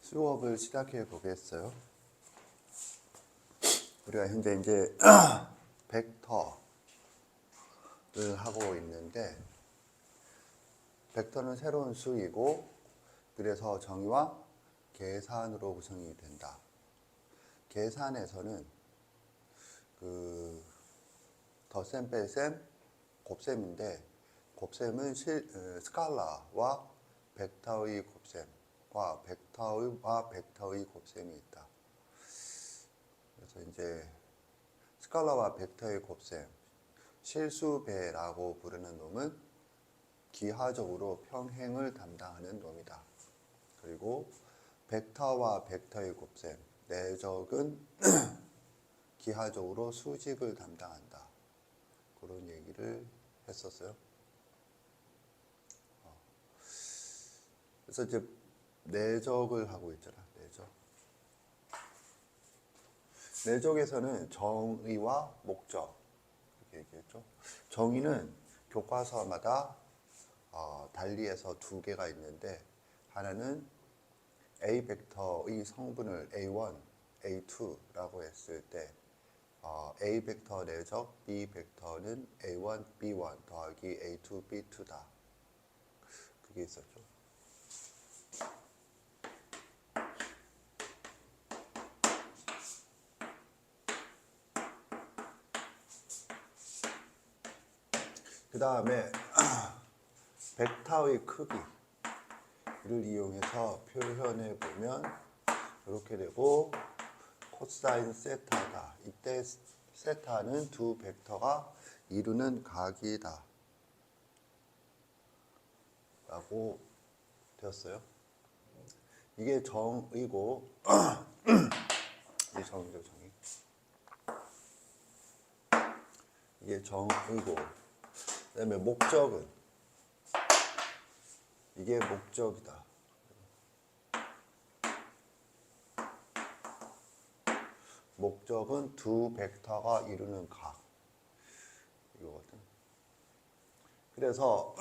수업을 시작해 보겠어요. 우리가 현재 이제 벡터를 하고 있는데, 벡터는 새로운 수이고, 그래서 정의와 계산으로 구성이 된다. 계산에서는 덧셈, 뺄셈, 곱셈인데, 곱셈은 스칼라와 벡터의 곱셈과 벡터의 곱셈이 있다. 그래서 이제 스칼라와 벡터의 곱셈, 실수배라고 부르는 놈은 기하적으로 평행을 담당하는 놈이다. 그리고 벡터와 벡터의 곱셈, 내적은 기하적으로 수직을 담당한다. 그런 얘기를 했었어요. 그래서 이제 내적을 하고 있잖아. 내적에서는 정의와 목적 이렇게 얘기했죠. 정의는 교과서마다 달리해서 두 개가 있는데, 하나는 A 벡터의 성분을 A1, A2라고 했을 때 A 벡터 내적 B 벡터는 A1, B1 더하기 A2, B2다. 그게 있었죠. 그 다음에 벡터의 크기를 이용해서 표현해 보면 이렇게 되고, 코사인 세타다. 이때 세타는 두 벡터가 이루는 각이다 라고 되었어요. 이게 정의고 이게 정의죠. 정의. 이게 정의고, 그 다음에 목적은 이게 목적이다. 목적은 두 벡터가 이루는 각 이거거든. 그래서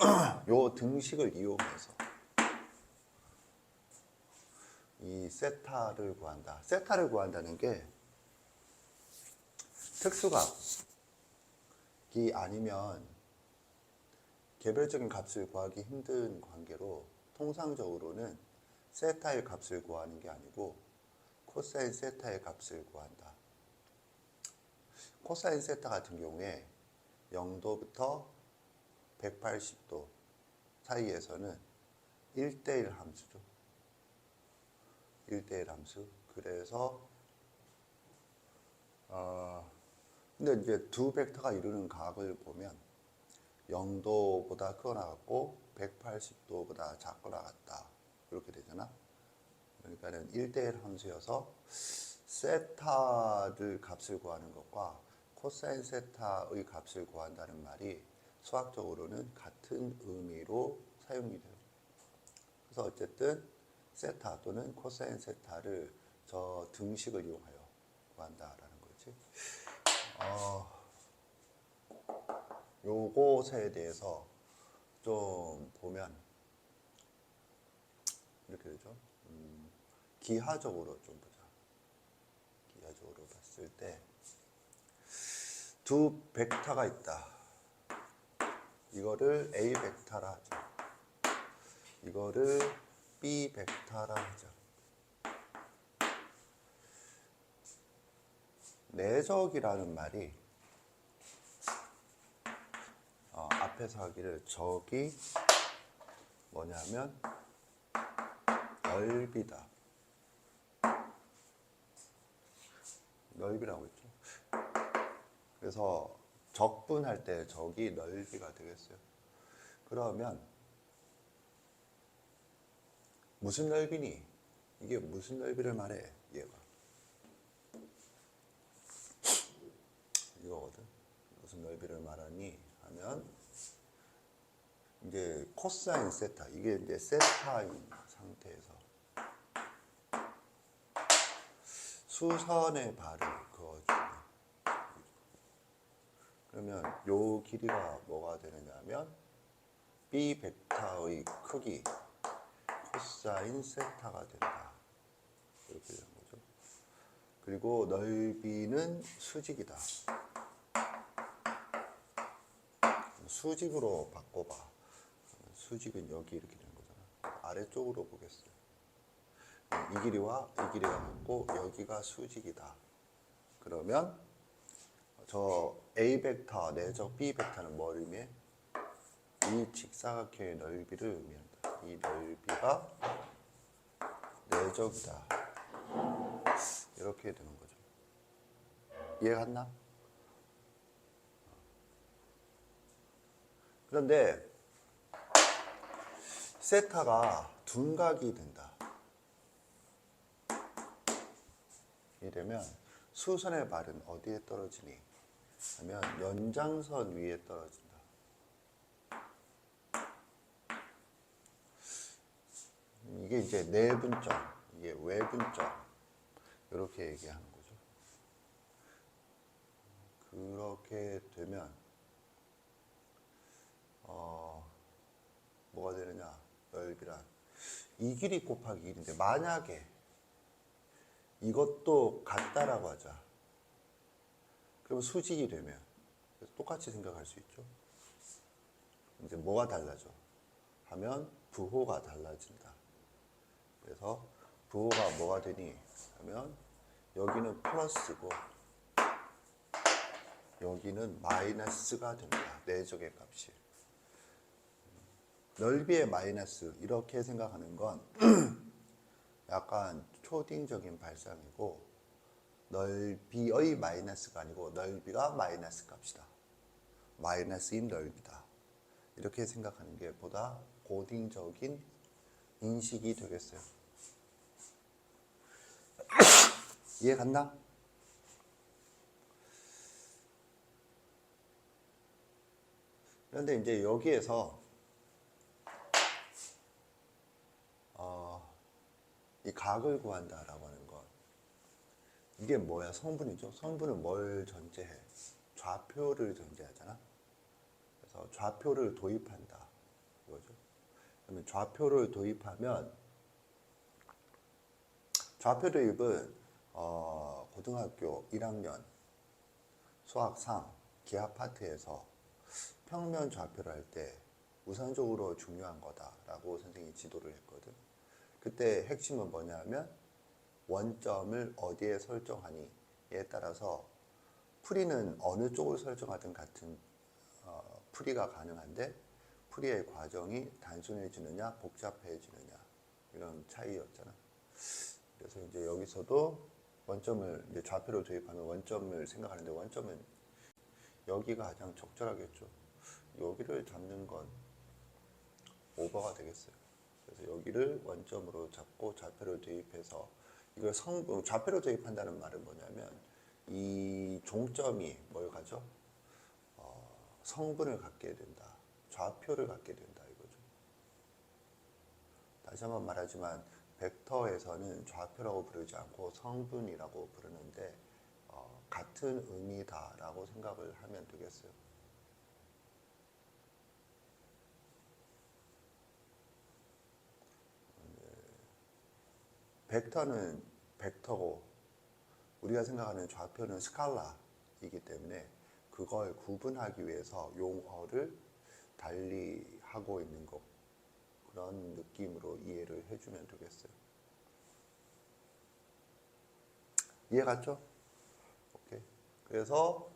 요 등식을 이용해서 이 세타를 구한다. 세타를 구한다는 게 특수각이 아니면 개별적인 값을 구하기 힘든 관계로, 통상적으로는 세타의 값을 구하는 게 아니고 코사인 세타의 값을 구한다. 코사인 세타 같은 경우에 0도부터 180도 사이에서는 1대1 함수죠. 1대1 함수. 그래서 근데 이제 두 벡터가 이루는 각을 보면 0도보다 크거나 같고 180도보다 작거나 같다. 이렇게 되잖아. 그러니까는 1대1 함수여서 세타를 값을 구하는 것과 코사인 세타의 값을 구한다는 말이 수학적으로는 같은 의미로 사용이 돼요. 그래서 어쨌든 세타 또는 코사인 세타를 저 등식을 이용하여 구한다라는 거지. 요것에 대해서 좀 보면 이렇게 되죠. 기하적으로 좀 보자. 기하적으로 봤을 때 두 벡터가 있다. 이거를 A 벡터라 하죠. 이거를 B 벡터라 하죠. 내적이라는 말이 앞에서 하기를 적이 뭐냐면 넓이다. 넓이라고 했죠. 그래서 적분할 때 적이 넓이가 되겠어요. 그러면 무슨 넓이니? 이게 무슨 넓이를 말해? 얘가 이거거든. 무슨 넓이를 말하니 하면 이제 코사인 세타, 이게 이제 세타인 상태에서 수선의 발을 그어주면, 그러면 요 길이가 뭐가 되느냐면 B 벡터의 크기 코사인 세타가 된다. 이렇게 되는 거죠. 그리고 넓이는 수직이다. 수직으로 바꿔봐. 수직은 여기 이렇게 되는 거잖아. 아래쪽으로 보겠어요. 이 길이와 이 길이가 같고 여기가 수직이다. 그러면 저 A 벡터 내적 B 벡터는 뭘 의미해? 이 직사각형의 넓이를 의미한다. 이 넓이가 내적이다. 이렇게 되는 거죠. 이해갔나? 그런데 세타가 둔각이 된다. 이러면 수선의 발은 어디에 떨어지니? 하면 연장선 위에 떨어진다. 이게 이제 내분점, 이게 외분점 이렇게 얘기하는 거죠. 그렇게 되면 뭐가 되느냐? 넓이란 이 길이 곱하기 1인데 만약에 이것도 같다라고 하자. 그러면 수직이 되면 똑같이 생각할 수 있죠. 이제 뭐가 달라져? 하면 부호가 달라진다. 그래서 부호가 뭐가 되니? 하면 여기는 플러스고 여기는 마이너스가 됩니다. 내적의 값이. 넓이의 마이너스 이렇게 생각하는 건 약간 초딩적인 발상이고 넓이의 마이너스가 아니고 넓이가 마이너스 값이다. 마이너스인 넓이다. 이렇게 생각하는 게 보다 고딩적인 인식이 되겠어요. 이해 갔나? 그런데 이제 여기에서 이 각을 구한다라고 하는 건 이게 뭐야? 성분이죠. 성분은 뭘 전제해? 좌표를 전제하잖아. 그래서 좌표를 도입한다. 이거죠. 그러면 좌표를 도입하면 좌표 도입은 고등학교 1학년 수학 3 기하 파트에서 평면 좌표를 할 때 우선적으로 중요한 거다라고 선생님이 지도를 했거든. 그때 핵심은 뭐냐면 원점을 어디에 설정하니에 따라서 풀이는 어느 쪽을 설정하든 같은 풀이가 가능한데 풀이의 과정이 단순해지느냐 복잡해지느냐 이런 차이였잖아. 그래서 이제 여기서도 원점을 이제 좌표로 도입하면 원점을 생각하는데 원점은 여기가 가장 적절하겠죠. 여기를 잡는 건 오버가 되겠어요. 그래서 여기를 원점으로 잡고 좌표를 도입해서 이걸 좌표로 도입한다는 말은 뭐냐면 이 종점이 뭘 가져? 성분을 갖게 된다. 좌표를 갖게 된다 이거죠. 다시 한번 말하지만 벡터에서는 좌표라고 부르지 않고 성분이라고 부르는데 같은 의미다라고 생각을 하면 되겠어요. 벡터는 벡터고 우리가 생각하는 좌표는 스칼라이기 때문에 그걸 구분하기 위해서 용어를 달리 하고 있는 것 그런 느낌으로 이해를 해주면 되겠어요. 이해 갔죠? 오케이. 그래서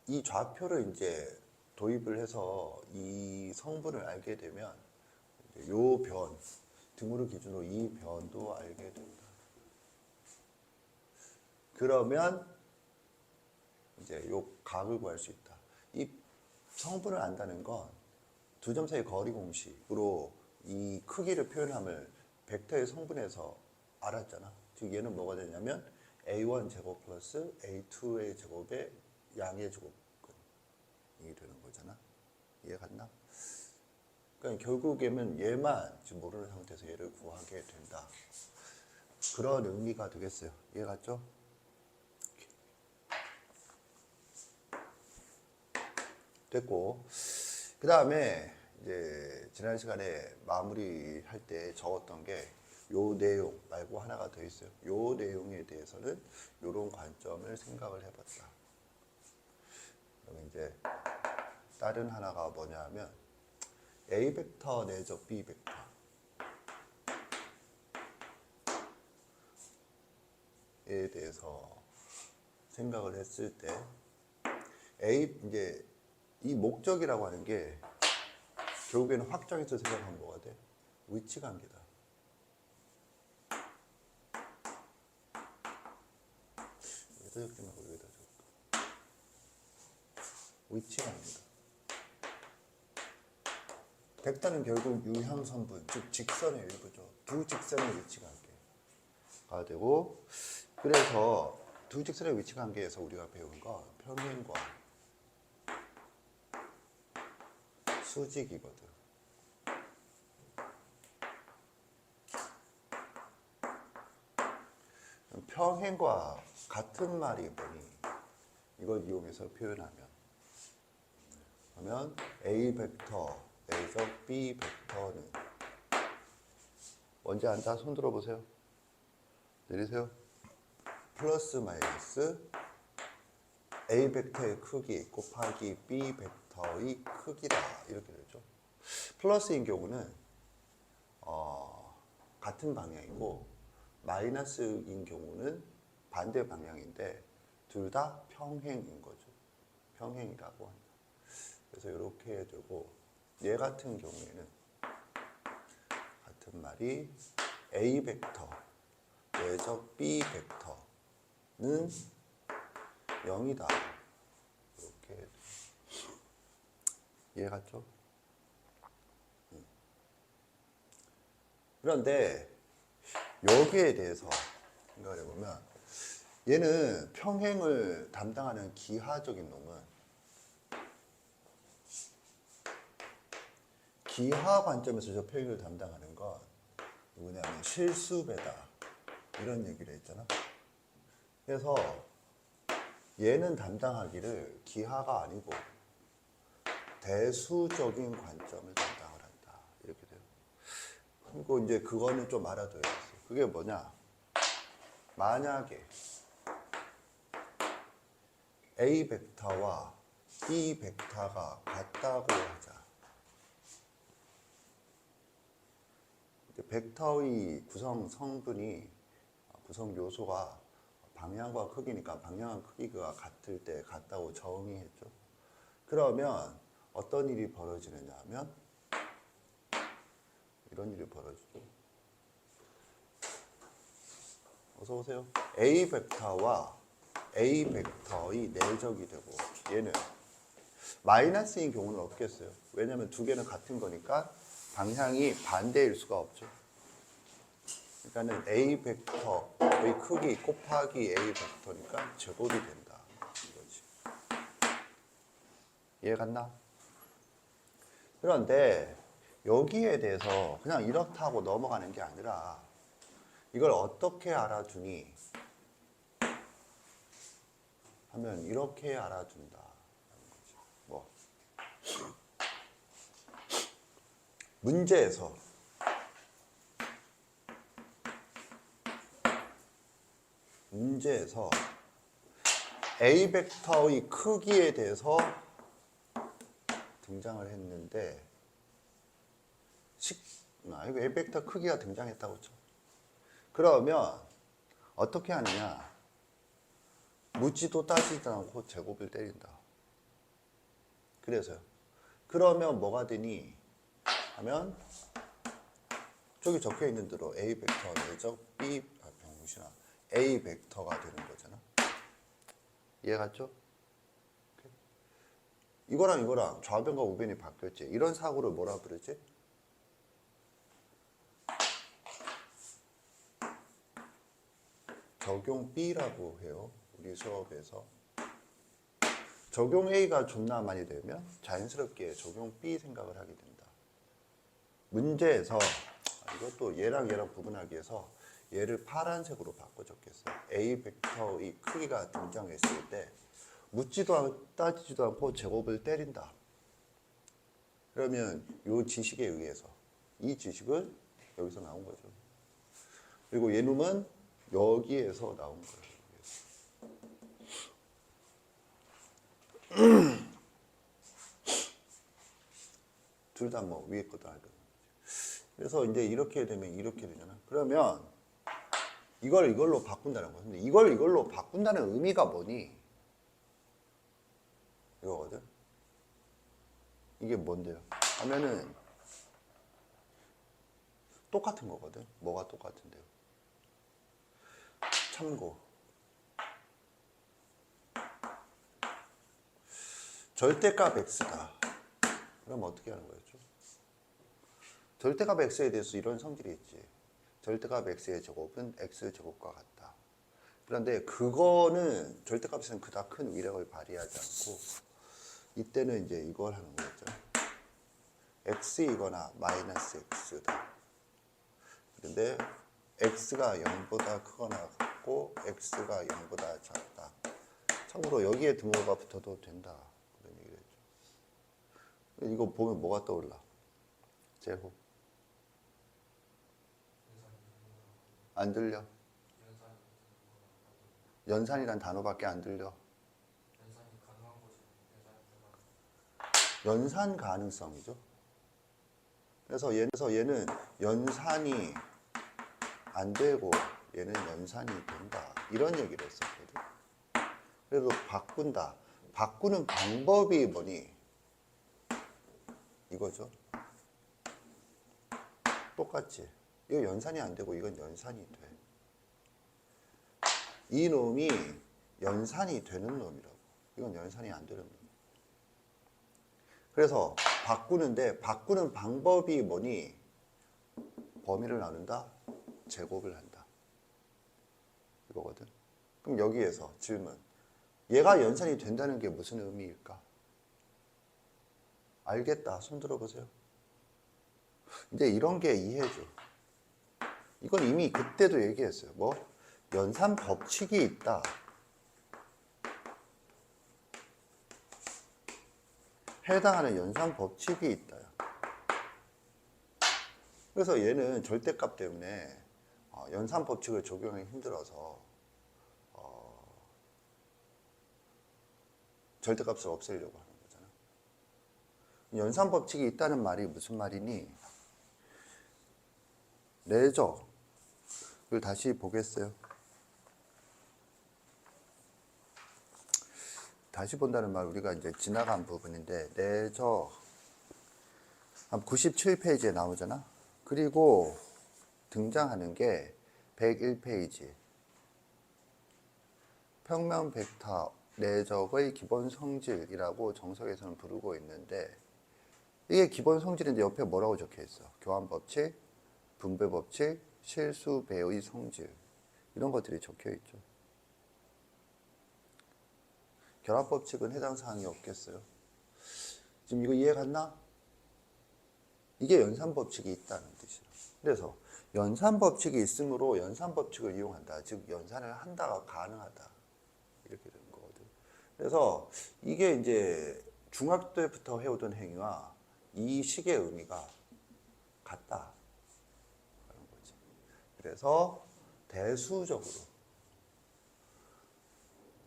이 좌표를 이제 도입을 해서 이 성분을 알게 되면 요 변, 등호를 기준으로 이 변도 알게 된다. 그러면 이제 요 각을 구할 수 있다. 이 성분을 안다는 건 두 점 사이 거리 공식으로 이 크기를 표현함을 벡터의 성분에서 알았잖아. 즉 얘는 뭐가 되냐면 A1 제곱 플러스 A2의 제곱의 양의 제곱이 되는 거잖아. 이해 갔나? 그러니까 결국에는 얘만 지금 모르는 상태에서 얘를 구하게 된다. 그런 의미가 되겠어요. 이해 갔죠? 됐고, 그 다음에 이제 지난 시간에 마무리할 때 적었던 게 요 내용 말고 하나가 더 있어요. 요 내용에 대해서는 요런 관점을 생각을 해봤다. 그럼 이제 다른 하나가 뭐냐 하면 A 벡터 내적 B 벡터에 대해서 생각을 했을 때 이제 이 목적이라고 하는 게 결국에는 확정해서 생각하면 뭐가 돼? 위치 관계다. 여기다 적지 말고 여기다 적을까? 위치 관계다. 벡터는 결국 유형선분, 즉 직선의 일부죠. 두 직선의 위치 관계가 되고, 그래서 두 직선의 위치 관계에서 우리가 배운 건 평행과 수직이거든. 평행과 같은 말이 뭐니? 이걸 이용해서 표현하면 그러면 A 벡터 내적 B 벡터는 뭔지 안다? 손 들어보세요. 내리세요. 플러스 마이너스 A 벡터의 크기 곱하기 B 벡터의 크기다. 이렇게 되죠. 플러스인 경우는 같은 방향이고 마이너스인 경우는 반대 방향인데 둘 다 평행인 거죠. 평행이라고 한다. 그래서 이렇게 되고 얘 같은 경우에는 같은 말이 A 벡터 내적 B 벡터는 0이다. 이렇게 이해 갔죠? 그런데 여기에 대해서 생각을 해보면 얘는 평행을 담당하는 기하적인 놈은 기하 관점에서 저 평행을 담당하는 건 누구냐면 실수배다. 이런 얘기를 했잖아. 그래서 얘는 담당하기를 기하가 아니고 대수적인 관점을 담당을 한다. 이렇게 돼요. 그리고 이제 그거는 좀 알아둬야겠어. 그게 뭐냐? 만약에 A 벡터와 B 벡터가 같다고 하자. 벡터의 구성 성분이 구성 요소가 방향과 크기니까 방향과 크기가 같을 때 같다고 정의했죠. 그러면 어떤 일이 벌어지느냐 하면 이런 일이 벌어지죠. 어서 오세요. A 벡터와 A 벡터의 내적이 되고 얘는 마이너스인 경우는 없겠어요. 왜냐하면 두 개는 같은 거니까 방향이 반대일 수가 없죠. 그러니까는 A 벡터의 크기 곱하기 A 벡터니까 제곱이 된다. 이거지. 이해 갔나? 그런데 여기에 대해서 그냥 이렇다고 넘어가는 게 아니라 이걸 어떻게 알아주니? 하면 이렇게 알아준다. 뭐 문제에서 A 벡터의 크기에 대해서 등장을 했는데 이거 A 벡터 크기가 등장했다고 쳐. 그러면 어떻게 하느냐? 묻지도 따지도 않고 제곱을 때린다. 그래서요. 그러면 뭐가 되니? 하면 저기 적혀 있는 대로 A 벡터 내적 B 병신아 A 벡터가 되는 거잖아. 이해 갔죠? 이거랑 좌변과 우변이 바뀌었지. 이런 사고를 뭐라 부르지? 적용 B라고 해요. 우리 수업에서. 적용 A가 존나 많이 되면 자연스럽게 적용 B 생각을 하게 된다. 문제에서 이것도 얘랑 구분하기 위해서 얘를 파란색으로 바꿔 적겠어요. A 벡터의 크기가 등장했을 때 묻지도 따지지도 않고 제곱을 때린다. 그러면 이 지식에 의해서 이 지식은 여기서 나온 거죠. 그리고 얘놈은 여기에서 나온 거예요. 둘 다 뭐 위에 것도 알고. 그래서 이제 이렇게 되면 이렇게 되잖아. 그러면 이걸 이걸로 바꾼다는 거야. 근데 이걸 이걸로 바꾼다는 의미가 뭐니? 이거거든. 이게 뭔데요? 하면은 똑같은 거거든. 뭐가 똑같은데요? 참고. 절대값 x다. 그럼 어떻게 하는 거였죠? 절대값 x에 대해서 이런 성질이 있지. 절대값 x의 제곱은 x제곱과 같다. 그런데 그거는 절대값에서는 그닥 큰 위력을 발휘하지 않고 이때는 이제 이걸 하는 거죠. x이거나 마이너스 x다. 그런데 x가 0보다 크거나 같고 x가 0보다 작다. 참고로 여기에 등호가 붙어도 된다. 그런 얘기를 했죠. 이거 보면 뭐가 떠올라? 제곱. 안 들려? 연산이란 단어밖에 안 들려. 연산 가능성이죠. 그래서 얘는 연산이 안 되고 얘는 연산이 된다. 이런 얘기를 했었거든. 그래도 바꾼다. 바꾸는 방법이 뭐니? 이거죠. 똑같지. 이거 연산이 안 되고 이건 연산이 돼. 이 놈이 연산이 되는 놈이라고. 이건 연산이 안 되는 놈. 그래서 바꾸는데 바꾸는 방법이 뭐니? 범위를 나눈다? 제곱을 한다. 이거거든. 그럼 여기에서 질문. 얘가 연산이 된다는 게 무슨 의미일까? 알겠다. 손 들어보세요. 이제 이런 게 이해해줘. 이건 이미 그때도 얘기했어요. 뭐? 연산 법칙이 있다. 해당하는 연산 법칙이 있다. 그래서 얘는 절대값 때문에 연산 법칙을 적용하기 힘들어서 절대값을 없애려고 하는 거잖아. 연산 법칙이 있다는 말이 무슨 말이니? 내적을 다시 보겠어요. 다시 본다는 말 우리가 이제 지나간 부분인데 내적 한 97페이지에 나오잖아. 그리고 등장하는 게 101페이지. 평면 벡터 내적의 기본 성질이라고 정석에서는 부르고 있는데 이게 기본 성질인데 옆에 뭐라고 적혀 있어? 교환 법칙, 분배 법칙, 실수 배의 성질 이런 것들이 적혀 있죠. 결합 법칙은 해당 사항이 없겠어요. 지금 이거 이해 갔나? 이게 연산 법칙이 있다는 뜻이야. 그래서 연산 법칙이 있으므로 연산 법칙을 이용한다. 즉 연산을 한다가 가능하다. 이렇게 되는 거거든. 그래서 이게 이제 중학교 때부터 해오던 행위와 이 식의 의미가 같다. 그런 거지. 그래서 대수적으로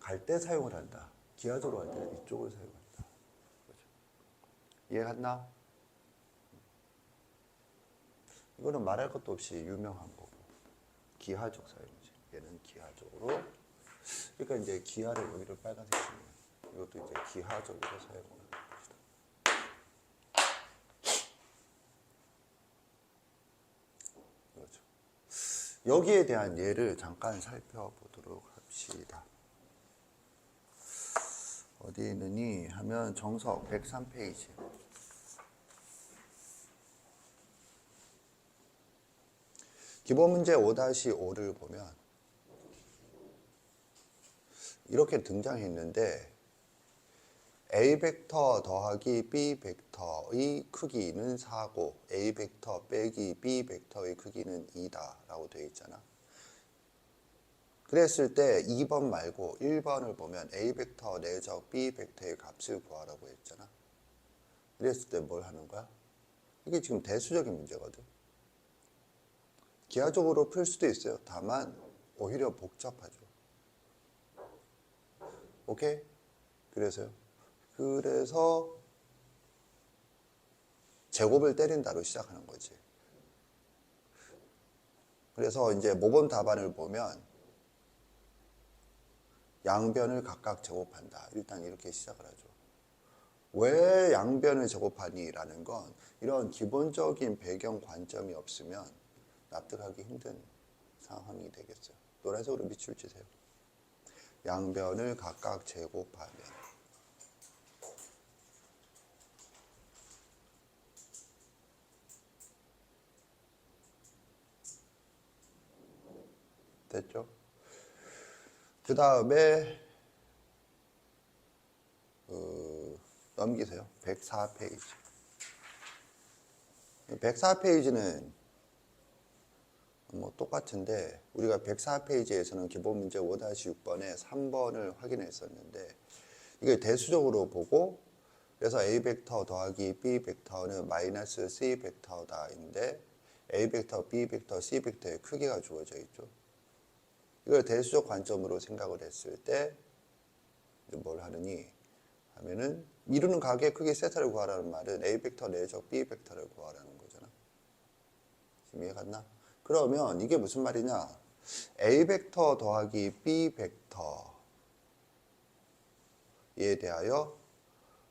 갈 때 사용을 한다. 기하적으로 할 때는 이쪽을 사용한다. 그렇죠. 이해 갔나? 이거는 말할 것도 없이 유명한 거고. 기하적 사용이지. 얘는 기하적으로. 그러니까 이제 기하를 여기를 빨간색 치면 이것도 이제 기하적으로 사용하는 것이다. 그렇죠. 여기에 대한 예를 잠깐 살펴보도록 합시다. 어디 있느니 하면 정석 103페이지. 기본 문제 5-5를 보면 이렇게 등장했는데 A 벡터 더하기 B 벡터의 크기는 4고 A 벡터 빼기 B 벡터의 크기는 2다 라고 되어 있잖아. 그랬을 때 2번 말고 1번을 보면 A 벡터 내적 B 벡터의 값을 구하라고 했잖아. 이랬을 때 뭘 하는 거야? 이게 지금 대수적인 문제거든. 기하적으로 풀 수도 있어요. 다만 오히려 복잡하죠. 오케이? 그래서 제곱을 때린다로 시작하는 거지. 그래서 이제 모범 답안을 보면 양변을 각각 제곱한다. 일단 이렇게 시작을 하죠. 왜 양변을 제곱하니? 라는 건 이런 기본적인 배경 관점이 없으면 납득하기 힘든 상황이 되겠어요. 노란색으로 밑줄 치세요. 양변을 각각 제곱하면 됐죠? 그 다음에 넘기세요. 104페이지. 104페이지는 뭐 똑같은데 우리가 104페이지에서는 기본 문제 5-6번에 3번을 확인했었는데 이게 대수적으로 보고 그래서 A 벡터 더하기 B 벡터는 마이너스 C 벡터다인데 A 벡터, B 벡터, C 벡터의 크기가 주어져 있죠. 이걸 대수적 관점으로 생각을 했을 때 뭘 하느니 하면은 이루는 각의 크기 세타를 구하라는 말은 A 벡터 내적 B 벡터를 구하라는 거잖아. 지금 이해 갔나? 그러면 이게 무슨 말이냐? A 벡터 더하기 B 벡터에 대하여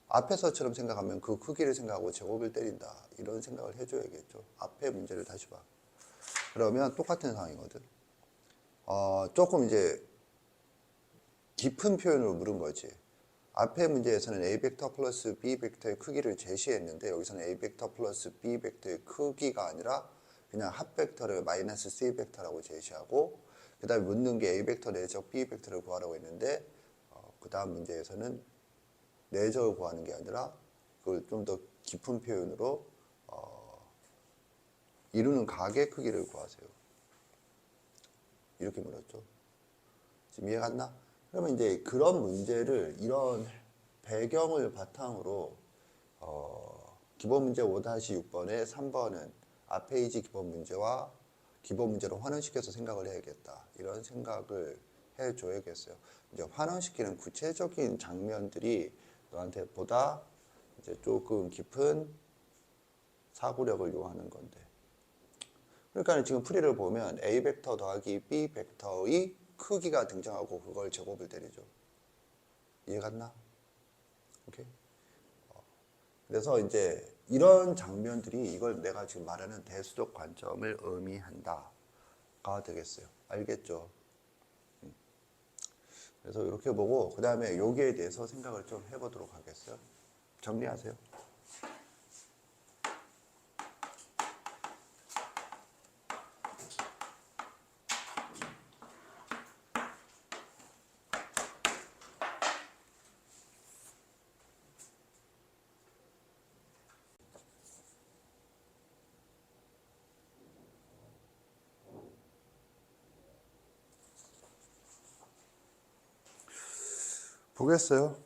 앞에서처럼 생각하면 그 크기를 생각하고 제곱을 때린다. 이런 생각을 해줘야겠죠. 앞에 문제를 다시 봐. 그러면 똑같은 상황이거든. 조금 이제 깊은 표현으로 물은 거지. 앞에 문제에서는 A 벡터 플러스 B 벡터의 크기를 제시했는데 여기서는 A 벡터 플러스 B 벡터의 크기가 아니라 그냥 합 벡터를 마이너스 C 벡터라고 제시하고 그 다음에 묻는 게 A 벡터 내적 B 벡터를 구하라고 했는데 그 다음 문제에서는 내적을 구하는 게 아니라 그걸 좀 더 깊은 표현으로 이루는 각의 크기를 구하세요. 이렇게 물었죠. 지금 이해 갔나? 그러면 이제 그런 문제를 이런 배경을 바탕으로 기본 문제 5-6번에 3번은 앞페이지 기본 문제와 기본 문제로 환원시켜서 생각을 해야겠다. 이런 생각을 해줘야겠어요. 이제 환원시키는 구체적인 장면들이 너한테 보다 이제 조금 깊은 사고력을 요하는 건데. 그러니까 지금 풀이를 보면 A 벡터 더하기 B 벡터의 크기가 등장하고 그걸 제곱을 때리죠. 이해 갔나? 오케이? 그래서 이제 이런 장면들이 이걸 내가 지금 말하는 대수적 관점을 의미한다가 되겠어요. 알겠죠? 그래서 이렇게 보고 그 다음에 여기에 대해서 생각을 좀 해보도록 하겠어요. 정리하세요. 보겠어요.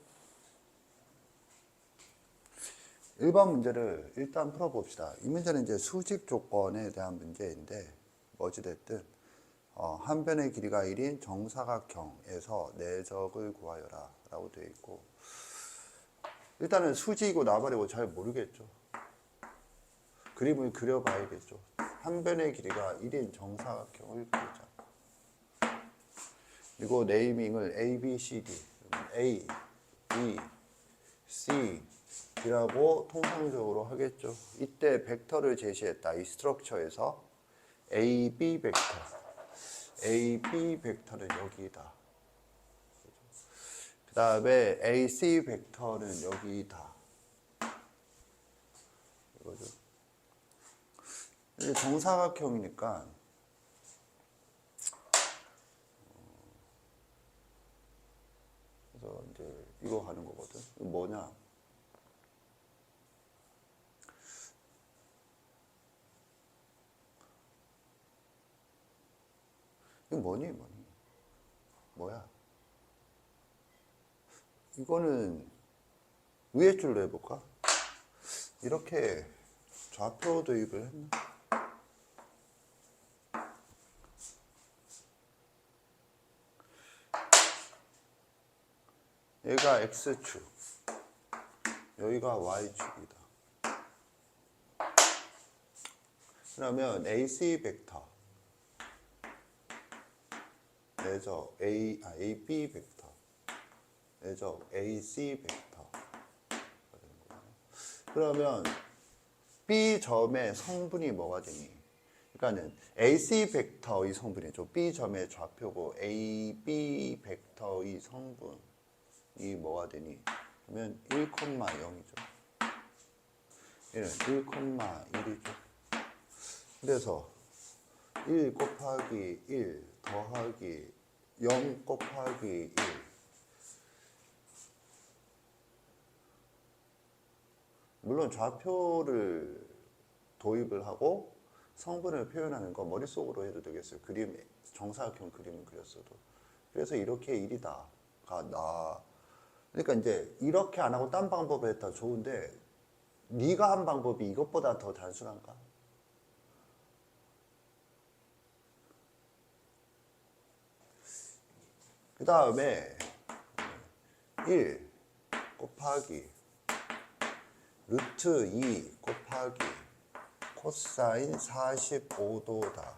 1번 문제를 일단 풀어봅시다. 이 문제는 이제 수직 조건에 대한 문제인데 어찌됐든 한 변의 길이가 1인 정사각형에서 내적을 구하여라 라고 되어 있고 일단은 수직이고 나발이고 잘 모르겠죠. 그림을 그려봐야겠죠. 한 변의 길이가 1인 정사각형을 그리자. 그리고 네이밍을 A, B, C, D A, B, C 이라고 통상적으로 하겠죠. 이때 벡터를 제시했다. 이 스트럭처에서 A, B 벡터 A, B 벡터는 여기다. 그 다음에 A, C 벡터는 여기다. 이거죠. 이게 정사각형이니까 그래서 이제 이거 하는 거거든. 이거 뭐냐? 이거 뭐니? 뭐야? 이거는 위에 줄로 해볼까? 이렇게 좌표 도입을 했나? 여기가 X축, 여기가 Y축이다. 그러면 AC 벡터 내적 AB 벡터 내적 AC 벡터. 그러면 B점의 성분이 뭐가 되니? 그러니까는 AC 벡터의 성분이죠. B점의 좌표고 AB 벡터의 성분이 뭐가 되니? 그러면 1,0이죠. 얘는 1,1이죠. 그래서 1 곱하기 1 더하기 0 곱하기 1. 물론 좌표를 도입을 하고 성분을 표현하는 거 머릿속으로 해도 되겠어요. 그림, 정사각형 그림을 그렸어도. 그래서 이렇게 1이다가 나. 그러니까 이제 이렇게 안 하고 딴 방법을 했다 좋은데 네가 한 방법이 이것보다 더 단순한가? 그 다음에 1 곱하기 루트 2 곱하기 코사인 45도다.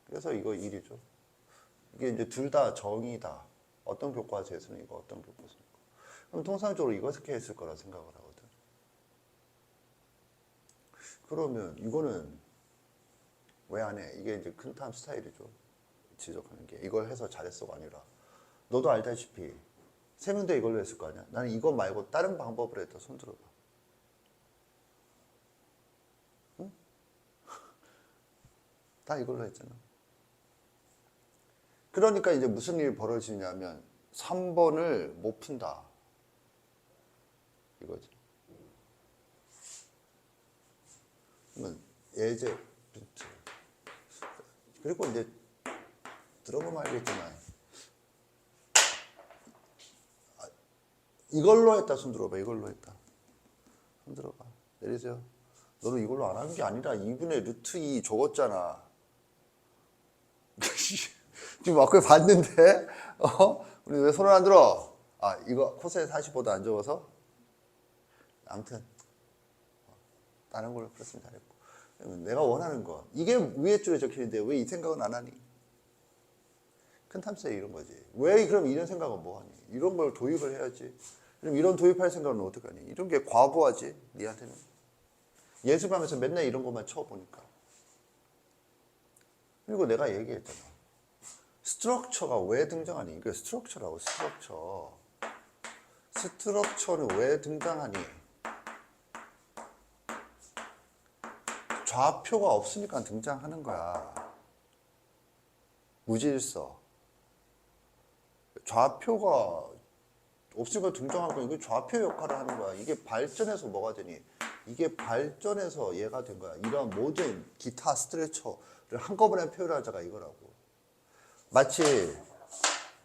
그래서 이거 1이죠. 이게 이제 둘 다 정이다. 어떤 교과서에서는 이거, 어떤 교과서는 이거. 그럼 통상적으로 이렇게 했을 거라 생각을 하거든. 그러면 이거는 왜 안 해? 이게 이제 큰탐 스타일이죠. 지적하는 게. 이걸 해서 잘했어가 아니라. 너도 알다시피 세 명 다 이걸로 했을 거 아니야? 나는 이거 말고 다른 방법으로 했다. 손 들어봐. 응? 다 이걸로 했잖아. 그러니까 이제 무슨 일이 벌어지냐면 3번을 못 푼다. 이거지. 그러면 예제 비트. 그리고 이제 들어보면 알겠지만 이걸로 했다. 손 들어봐. 이걸로 했다. 손 들어봐. 내리세요. 너는 이걸로 안 하는 게 아니라 2분의 루트 2 적었잖아. 지금 아까 봤는데 우리 왜 손을 안 들어? 아, 이거 코사인 45도 안 적어서? 아무튼 다른 걸로 풀었으면 잘했고. 내가 원하는 거 이게 위에 줄에 적혀있는데 왜 이 생각은 안 하니? 큰 탐스에 이런 거지. 왜 그럼 이런 생각은 뭐 하니? 이런 걸 도입을 해야지. 그럼 이런 도입할 생각은 어떡하니? 이런 게 과부하지, 니한테는. 예습하면서 맨날 이런 것만 쳐보니까. 그리고 내가 얘기했잖아. 스트럭처가 왜 등장하니? 이게 스트럭처라고, 스트럭처. 스트럭처는 왜 등장하니? 좌표가 없으니까 등장하는 거야. 무질서. 좌표가 없으니까 등장하는 거야. 이게 좌표 역할을 하는 거야. 이게 발전해서 뭐가 되니? 이게 발전해서 얘가 된 거야. 이런 모든 기타 스트레처를 한꺼번에 표현하자가 이거라고. 마치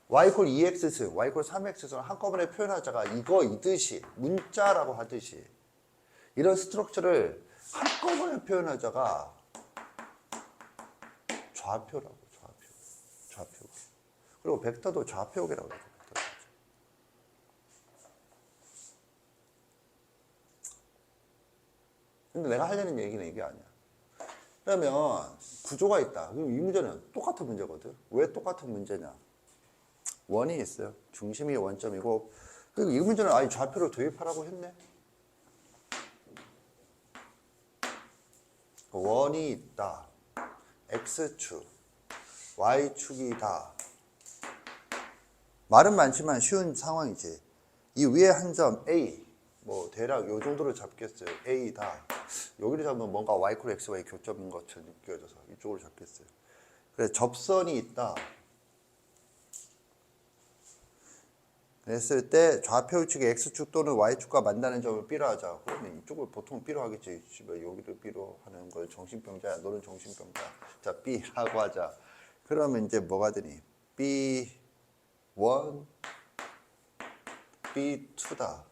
y = 2x, y = 3x를 한꺼번에 표현하자가 이듯이 문자라고 하듯이 이런 스트럭처를 한꺼번에 표현하자가 좌표라고. 좌표. 그리고 벡터도 좌표계라고 그러죠. 근데 내가 하려는 얘기는 이게 아니야. 그러면 구조가 있다. 그럼 이 문제는 똑같은 문제거든. 왜 똑같은 문제냐? 원이 있어요. 중심이 원점이고, 그리고 이 문제는 아예 좌표를 도입하라고 했네. 원이 있다. X축, Y축이다. 말은 많지만 쉬운 상황이지. 이 위에 한 점 A, 뭐 대략 요 정도로 잡겠어요. A다. 여기를 잡으면 뭔가 Y = XY 교점인 것처럼 느껴져서 이쪽으로 잡겠어요. 그래서 접선이 있다. 그랬을 때 좌표축이 X축 또는 Y축과 만나는 점을 B로 하자. 그러면 이쪽을 보통 B로 하겠지. 여기를 B로 하는 걸 정신병자야. 너는 정신병자. 자, B라고 하자. 그러면 이제 뭐가 되니? B1, B2다.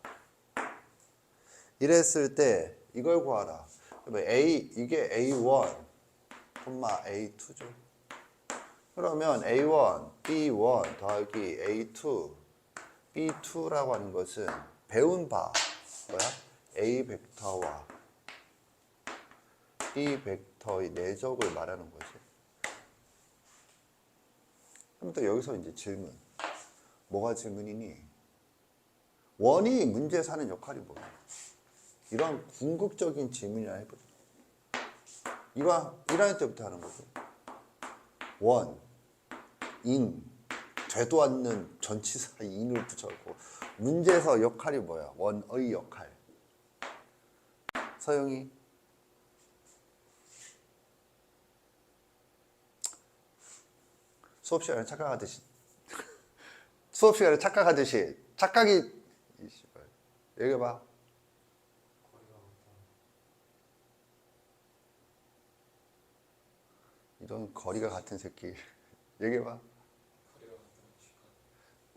이랬을 때 이걸 구하라. 그러면 이게 A1, A2죠. 그러면 A1, B1 더하기 A2, B2라고 하는 것은 배운 바 뭐야? A 벡터와 B 벡터의 내적을 말하는 거지. 그럼 또 여기서 이제 질문. 뭐가 질문이니? 원이 문제에서 하는 역할이 뭐야? 이런 궁극적인 질문이라 해보자. 이거 1학년 때부터 하는 거죠. 원, 인, 되도 않는 전치사 인을 붙여갖고 문제에서 역할이 뭐야? 원의 역할. 서영이 수업 시간에 착각하듯이 착각이 얘기해봐. 이런 거리가 같은 새끼. 얘기해봐.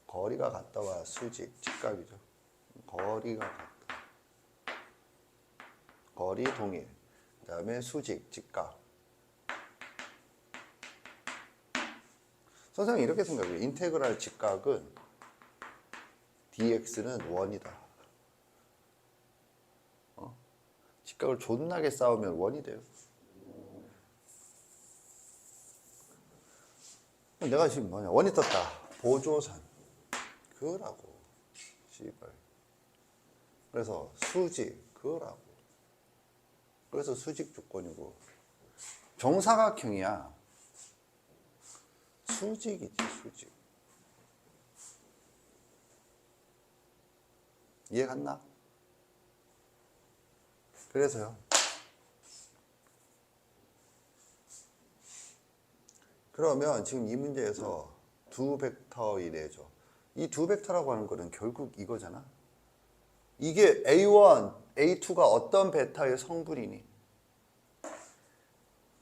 거리가 같다와 수직, 직각이죠. 거리가 같다. 거리 동일. 그 다음에 수직, 직각. 선생님 이렇게 생각해요. 인테그랄 직각은 dx는 원이다. 직각을 존나게 싸우면 원이 돼요. 내가 지금 뭐냐? 원이 떴다. 보조선. 그거라고. 씨발. 그래서 수직. 그거라고. 그래서 수직 조건이고. 정사각형이야. 수직이지, 수직. 이해 갔나? 그래서요. 그러면 지금 이 문제에서 두 벡터의 내죠. 이 두 벡터라고 하는 거는 결국 이거잖아. 이게 A1, A2가 어떤 베타의 성분이니?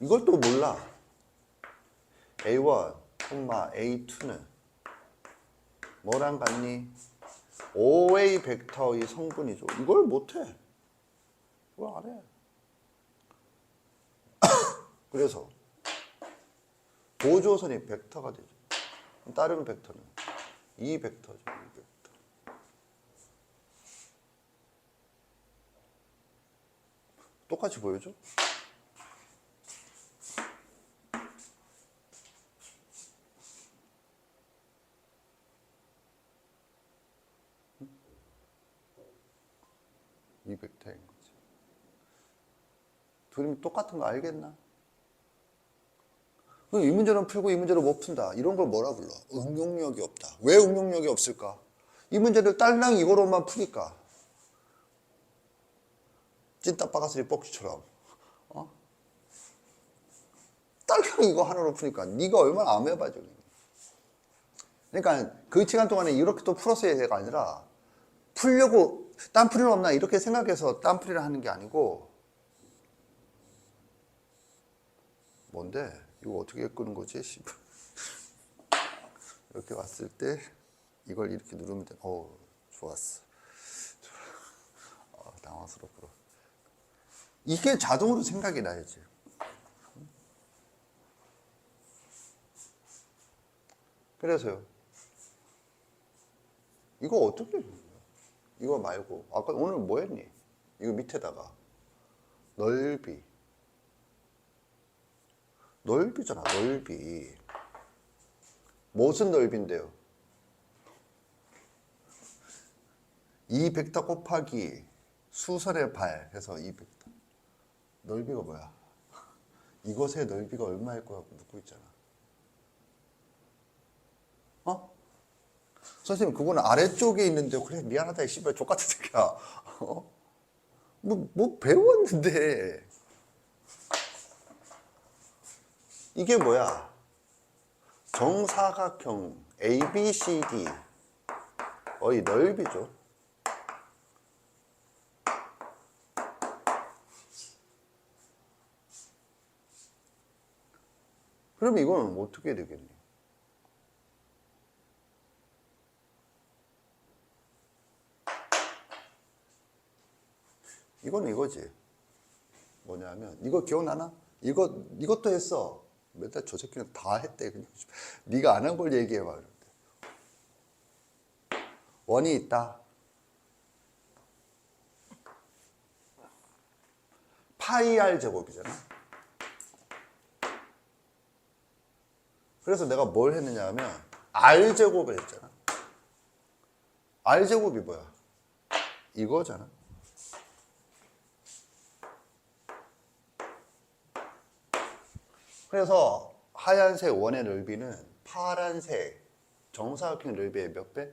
이걸 또 몰라. A1, A2는 뭐랑 같니? OA 벡터의 성분이죠. 이걸 못해. 이걸 안 해. 그래서 보조선이 벡터가 되죠. 다른 벡터는 이 벡터죠. 이 벡터. 똑같이 보여줘? 이 벡터인 거지. 둘이 똑같은 거 알겠나? 이 문제는 풀고 이 문제를 못 푼다. 이런 걸 뭐라 불러? 응용력이 없다. 왜 응용력이 없을까? 이 문제를 딸랑 이거로만 푸니까. 찐따 빠가스리 뻑큐처럼. 딸랑 이거 하나로 푸니까 네가 얼마나 암해봐져. 그러니까 그 시간 동안에 이렇게 또 풀었어야 돼가 아니라 풀려고 땀풀이는 없나 이렇게 생각해서 땀풀이를 하는 게 아니고 뭔데? 이거 어떻게 끄는 거지? 이렇게 왔을 때 이걸 이렇게 누르면 돼. 좋았어. 당황스럽고. 이게 자동으로 생각이 나야지. 그래서요. 이거 어떻게 해? 이거 말고 아까 오늘 뭐 했니? 이거 밑에다가 넓이잖아. 넓이. 무슨 넓이인데요? 이 벡터 곱하기 수선의 발 해서 이 벡터. 넓이가 뭐야? 이것의 넓이가 얼마일 거라고 묻고 있잖아. 선생님 그거는 아래쪽에 있는데 그래 미안하다 이 씨발 족같은 새끼야. 뭐 배웠는데 이게 뭐야? 정사각형 ABCD의 넓이죠. 그럼 이건 어떻게 되겠니? 이건 이거지. 뭐냐면 이거 기억나나? 이것도 했어. 맨날 저 새끼는 다 했대. 그냥 네가 안 한 걸 얘기해봐. 원이 있다. 파이 r 제곱이잖아. 그래서 내가 뭘 했느냐 하면 r 제곱을 했잖아. r 제곱이 뭐야? 이거잖아. 그래서 하얀색 원의 넓이는 파란색 정사각형 넓이의 몇 배?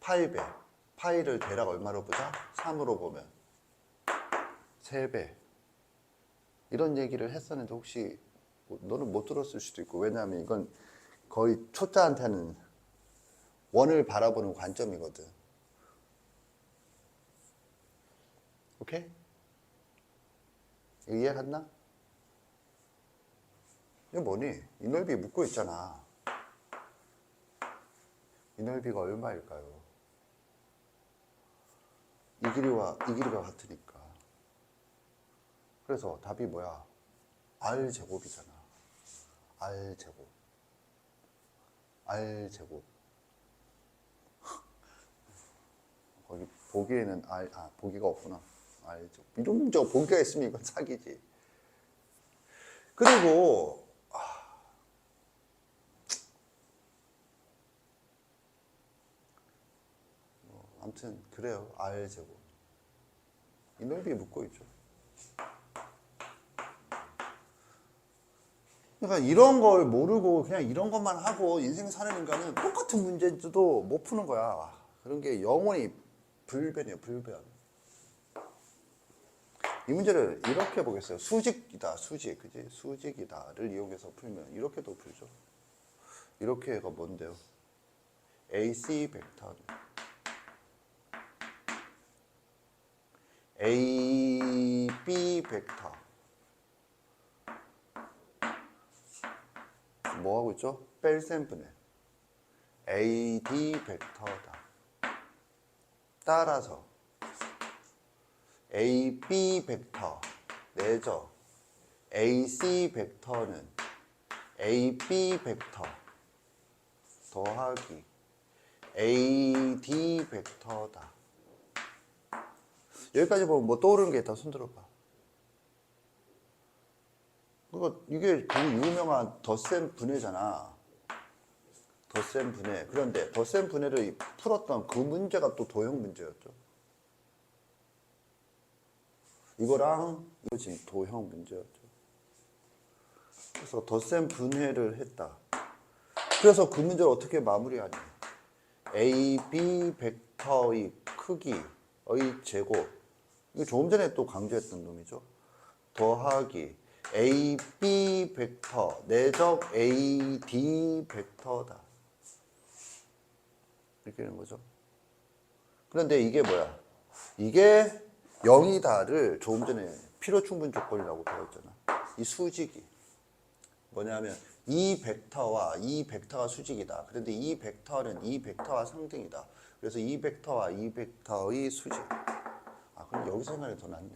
8배. 파이를 대략 얼마로 보자? 3으로 보면 3배. 이런 얘기를 했었는데 혹시 너는 못 들었을 수도 있고, 왜냐하면 이건 거의 초짜한테는 원을 바라보는 관점이거든. 오케이? 이해 갔나? 이게 뭐니? 이 넓이 묻고 있잖아. 이 넓이가 얼마일까요? 이 길이가 같으니까. 그래서 답이 뭐야? r제곱이잖아. r제곱. r제곱. 거기 보기에는 보기가 없구나. r제곱. 이런 문제가 보기가 있으면 이건 사기지. 그리고 아무튼 그래요. r제곱. 이 넓이에 묻고 있죠. 그러니까 이런 걸 모르고 그냥 이런 것만 하고 인생 사는 인간은 똑같은 문제도 못 푸는 거야. 그런 게 영원히 불변이에요. 불변. 이 문제를 이렇게 보겠어요. 수직이다. 수직. 그지? 수직이다를 이용해서 풀면 이렇게도 풀죠. 이렇게가 뭔데요? AC 벡터는 AB 벡터 뭐 하고 있죠? 뺄셈 분해 AD 벡터다. 따라서 AB 벡터 내죠. AC 벡터는 AB 벡터 더하기 AD 벡터다. 여기까지 보면 뭐 떠오르는 게 있다. 손들어봐. 그러니까 이게 그 유명한 덧셈 분해잖아. 덧셈 분해. 그런데 덧셈 분해를 풀었던 그 문제가 또 도형 문제였죠. 이거랑 이거 지금 도형 문제였죠. 그래서 덧셈 분해를 했다. 그래서 그 문제를 어떻게 마무리하냐. AB 벡터의 크기의 제곱. 이거 조금 전에 또 강조했던 놈이죠. 더하기 AB 벡터 내적 AD 벡터다. 이렇게 되는 거죠. 그런데 이게 뭐야? 이게 0이다를 조금 전에 필요충분 조건이라고 배웠잖아. 이 수직이 뭐냐면 이 벡터와 이 벡터가 수직이다. 그런데 이 벡터는 이 벡터와 상등이다. 그래서 이 벡터와 이 벡터의 수직. 그럼 여기서 생각이 더 낫네.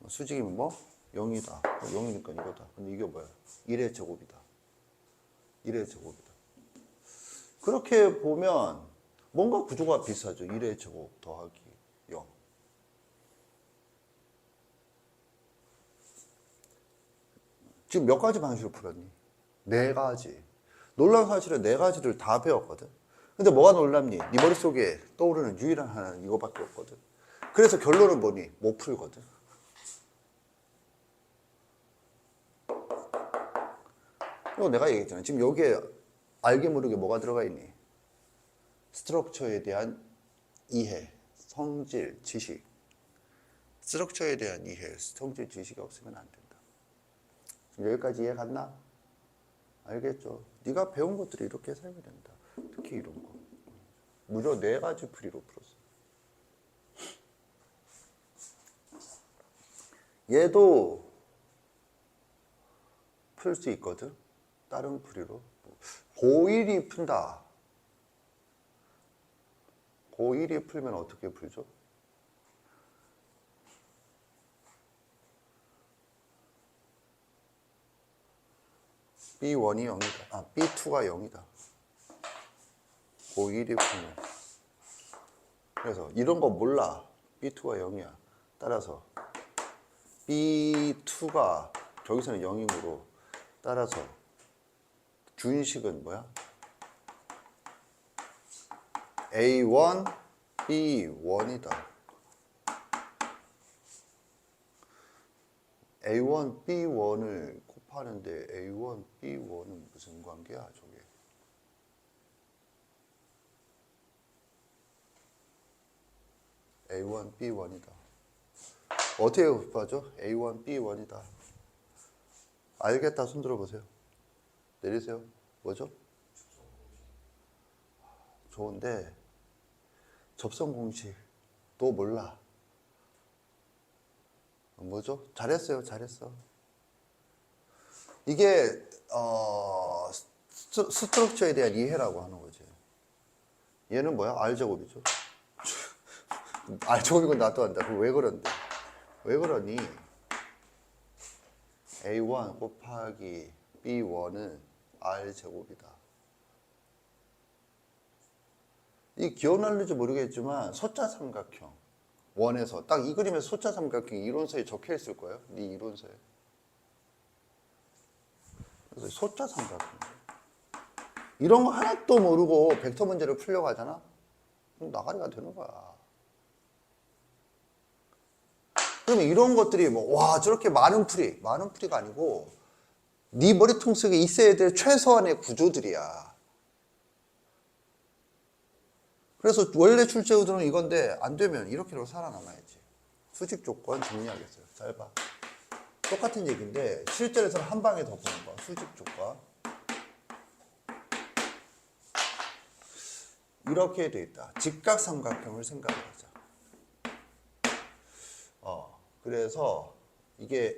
수직이면 뭐? 0이다. 0이니까 이거다. 근데 이게 뭐야? 1의 제곱이다. 1의 제곱이다. 그렇게 보면 뭔가 구조가 비슷하죠. 1의 제곱 더하기 0. 지금 몇 가지 방식으로 풀었니? 4가지. 놀라운 사실은 4가지를 다 배웠거든. 근데 뭐가 놀랍니? 네 머릿속에 떠오르는 유일한 하나는 이거밖에 없거든. 그래서 결론은 뭐니? 못 풀거든. 이거 내가 얘기했잖아. 지금 여기에 알게 모르게 뭐가 들어가 있니? 스트럭처에 대한 이해, 성질, 지식. 스트럭처에 대한 이해, 성질, 지식이 없으면 안 된다. 지금 여기까지 이해 갔나? 알겠죠? 네가 배운 것들이 이렇게 살면 된다. 특히 이런 거. 무려 4가지 풀이로 풀었어. 얘도 풀 수 있거든. 다른 풀이로. 고1이 푼다. 고1이 풀면 어떻게 풀죠? B1이 0이다. B2가 0이다. 고1이 분명. 그래서 이런 거 몰라. B2가 0이야. 따라서 B2가 저기서는 0이므로 따라서 준식은 뭐야? A1, B1이다. A1, B1을 곱하는데 A1, B1은 무슨 관계야, 저게? A1, B1이다. 어떻게 곱하죠? A1, B1이다. 알겠다, 손 들어보세요. 내리세요. 뭐죠? 좋은데 접선 공식 또 몰라. 뭐죠? 잘했어요. 잘했어. 이게 스트럭처에 대한 이해라고 하는 거지. 얘는 뭐야? R제곱이죠. R제곱이고 나도 한다. 그럼 왜 그런데? 왜 그러니? A1 곱하기 B1은 R제곱이다. 이 기억날는지 모르겠지만 소자 삼각형 원에서 딱 이 그림에서 소자 삼각형 이론서에 적혀 있을 거예요. 네 이론서에. 그래서 소자 삼각형 이런 거 하나도 모르고 벡터 문제를 풀려고 하잖아. 그럼 나가리가 되는 거야. 그러면 이런 것들이 뭐 와 저렇게 많은 풀이가 아니고 네 머리통 속에 있어야 될 최소한의 구조들이야. 그래서 원래 출제구조는 이건데 안 되면 이렇게로 살아남아야지. 수직 조건 정리하겠어요. 잘 봐. 똑같은 얘기인데 실전에서는 한 방에 더 보는 거야. 수직 조건. 이렇게 돼 있다. 직각삼각형을 생각을 하자. 그래서 이게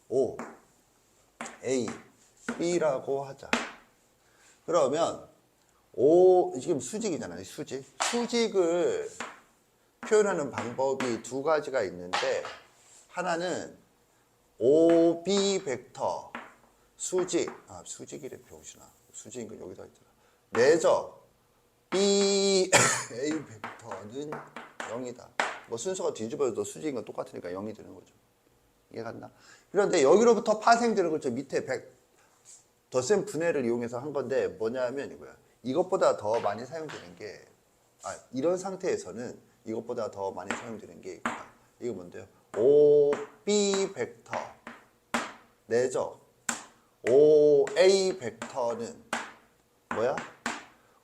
O, A, B라고 하자. 그러면 O 지금 수직이잖아요. 수직. 수직을 표현하는 방법이 두 가지가 있는데 하나는 OB 벡터 수직. 수직이래 병신아. 수직인 건 여기다 있잖아. 내적 BA 벡터는 0이다. 뭐 순서가 뒤집어져도 수직인 건 똑같으니까 0이 되는 거죠. 이해갔나? 그런데 여기로부터 파생되는 걸 저 밑에 덧셈 분해를 이용해서 한 건데 뭐냐면 이거야. 이것보다 더 많이 사용되는 게 이런 상태에서는 이것보다 더 많이 사용되는 게 이거다. 이거 뭔데요? OB 벡터 내적 OA 벡터는 뭐야?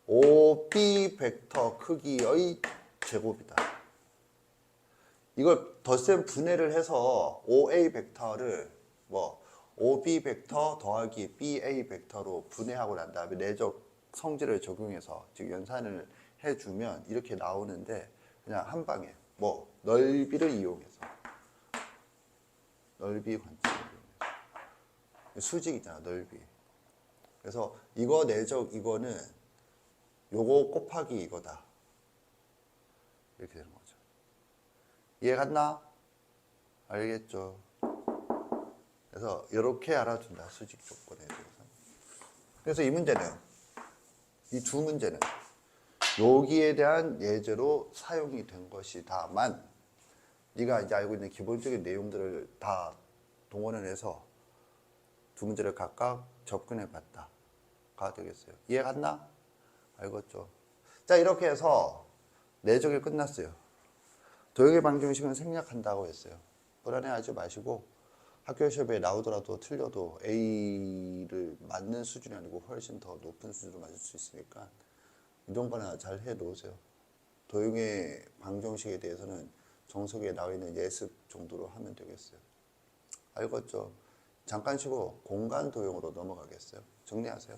OB 벡터 크기의 제곱이다. 이걸 덧셈 분해를 해서 OA 벡터를 OB 벡터 더하기 BA 벡터로 분해하고 난 다음에 내적 성질을 적용해서 즉 연산을 해주면 이렇게 나오는데 그냥 한 방에 넓이를 이용해서 넓이 관점을 이용해서 수직이잖아 넓이. 그래서 이거 내적 이거는 요거 곱하기 이거다. 이렇게 되는 거죠. 이해 갔나? 알겠죠? 그래서 이렇게 알아둔다. 수직 조건에 대해서. 그래서 이 문제는 이 두 문제는 여기에 대한 예제로 사용이 된 것이다만 네가 이제 알고 있는 기본적인 내용들을 다 동원을 해서 두 문제를 각각 접근해 봤다가 되겠어요. 이해 갔나? 알겠죠? 자 이렇게 해서 내적이 끝났어요. 도형의 방정식은 생략한다고 했어요. 불안해하지 마시고 학교 시험에 나오더라도 틀려도 A를 맞는 수준이 아니고 훨씬 더 높은 수준으로 맞을 수 있으니까 이 정도나 잘 해놓으세요. 도형의 방정식에 대해서는 정석에 나와 있는 예습 정도로 하면 되겠어요. 알겠죠? 잠깐 쉬고 공간 도형으로 넘어가겠어요. 정리하세요.